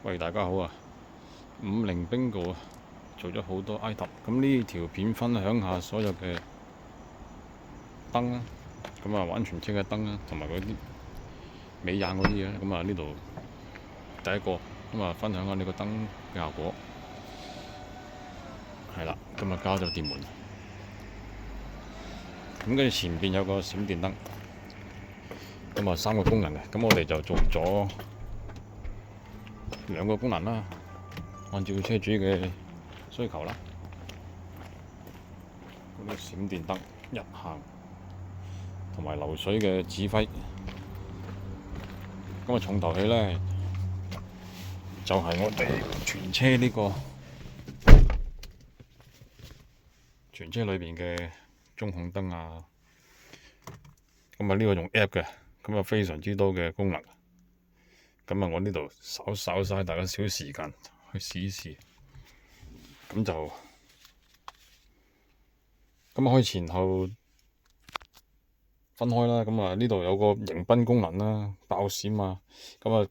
喂，大家好啊！50 Bingo 啊，做咗好多 item。咁呢條片分享下所有嘅燈啦，咁啊玩全車嘅燈啦，同埋嗰啲尾眼嗰啲嘢。咁啊呢度第一個咁啊分享下呢個燈嘅效果。係啦，咁啊加咗電門。咁跟住前邊有個閃電燈，咁啊3個功能嘅。咁我哋就做咗2個功能啦，按照車主嘅需求啦。嗰啲閃電燈日行同埋流水嘅指揮。咁啊重頭戲呢，就係我哋全車呢個全車裏邊嘅中控燈啊。咁啊呢個用 app 嘅，咁啊非常之多嘅功能。咁啊我呢度稍嘥大家少少時間去試一試。咁就可以前後分開啦。咁啊呢度有個迎賓功能啦，爆閃啊。咁啊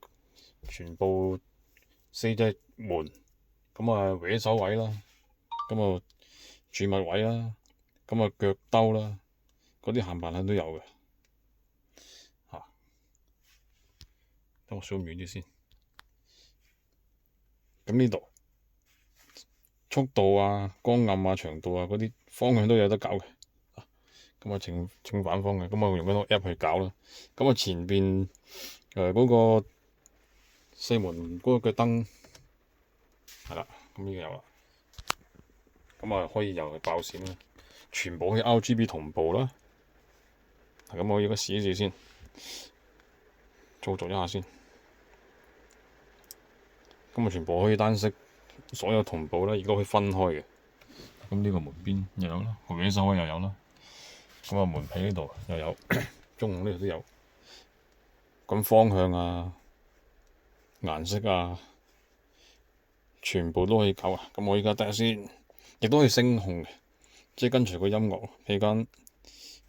全部4隻門，咁啊搲手位啦，咁啊儲物位啦，咁啊腳兜啦，嗰啲冚唪唥都有嘅嚇。等我掃遠啲先。咁呢度速度啊、光暗啊、長度啊嗰啲方向都有得搞嘅。咁啊正反方嘅，咁啊用嗰個 app 去搞啦。咁啊前邊嗰個4門嗰個腳燈係啦，咁呢個有啦。咁啊可以又係爆閃啦，全部可以 RGB 同步啦。咁我而家試一試先，操作一下先。咁啊全部可以單色，所有同步啦，亦都可以分開嘅。咁呢個門邊又有啦，後面手位又有啦。咁啊門皮呢度又有，中控呢度都有。咁方向啊、顏色啊，全部都可以搞啊。咁我而家睇下先，亦都可以聲控嘅，即係跟隨個音樂期間。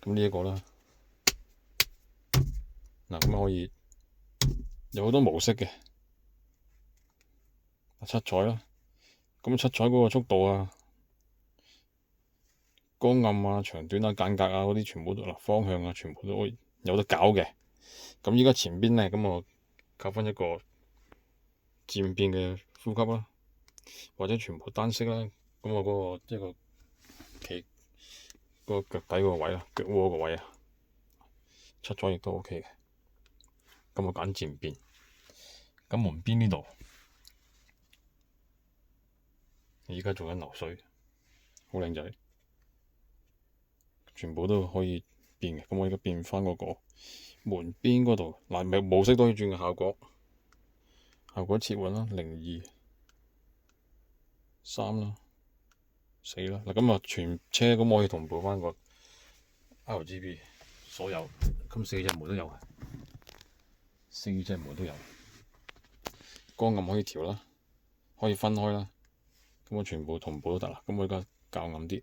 咁呢一個啦，嗱咁可以有好多模式嘅，七彩啦。咁七彩嗰個速度啊、光暗啊、長短啊、間隔啊嗰啲全部都嗱，方向啊全部都可以有得搞嘅。咁依家前邊呢，咁我搞翻一個漸變嘅呼吸啦，或者全部單色啦。咁我嗰個即係個企個腳底個位啦，腳窩個位啊，七彩亦都 OK 嘅。咁我揀漸變。咁門邊呢度，而家做緊流水，好靚仔，全部都可以變嘅。咁我而家變翻嗰個門邊嗰度，嗱模式都可以轉嘅效果切換啦，02、3啦、4啦。嗱咁啊全車咁我可以同步翻個 RGB 所有，咁4隻門都有，4隻門都有。光暗可以調啦，可以分開啦。咁我全部同步都得啦。咁我而家較暗啲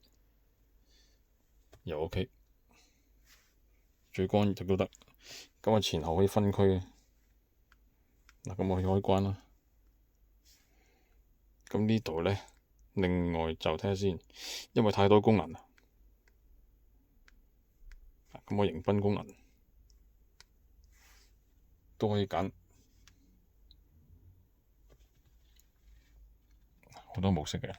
又 OK， 最光亦都得。咁我前後可以分區嘅。嗱咁我可以開關啦。咁呢度呢，另外就睇下先，因為太多功能啦。咁我迎賓功能都可以揀好多模式嘅。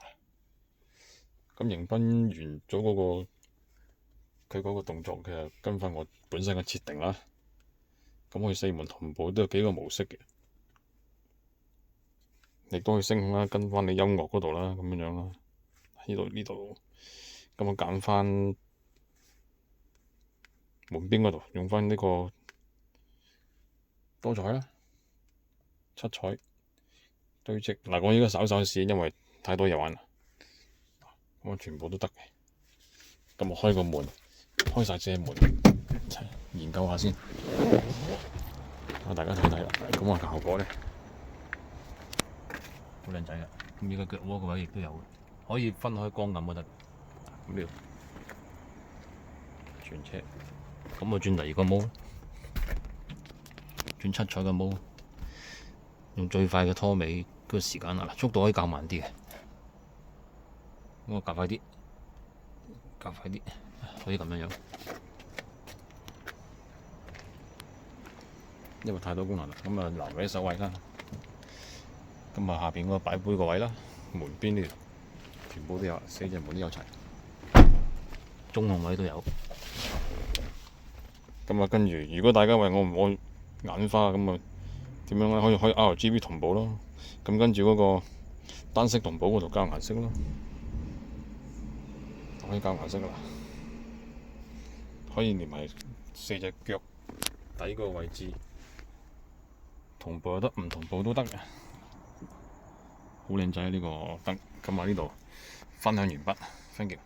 咁迎賓完咗嗰個佢嗰個動作，其實跟翻我本身嘅設定啦。咁佢4門同步都有幾個模式嘅，亦都可以聲控啦，跟翻你音樂嗰度啦，咁樣啦。呢度，咁我揀翻門邊嗰度，用翻呢個多彩啦、七彩堆積。嗱，我而家稍試，因為太多嘢玩啦。咁我全部都得嘅。咁我開個門，開晒4門，一齊研究下先。大家睇睇啦。咁個效果呢，好靚仔啊！咁呢個腳窩個位亦都有，可以分開光暗都得。咁呢度全車，咁我轉第2個模，轉七彩嘅模。用最快嘅拖尾個時間啊，速度可以較慢啲嘅。咁我較快啲，可以咁樣樣。因為太多功能啦，咁啊留喺手位啦。咁啊下邊嗰個擺杯個位啦，門邊呢全部都有，4隻門都有齊，中控位都有。咁啊跟住，如果大家話我唔愛眼花咁啊，點樣咧？可以 RGB 同步咯。咁跟住嗰個單色同步嗰度加顏色咯，可以加顏色噶啦。可以連埋4隻腳底個位置同步又得，唔同步都得嘅。好靚仔呢個燈。咁啊呢度分享完畢，thank you。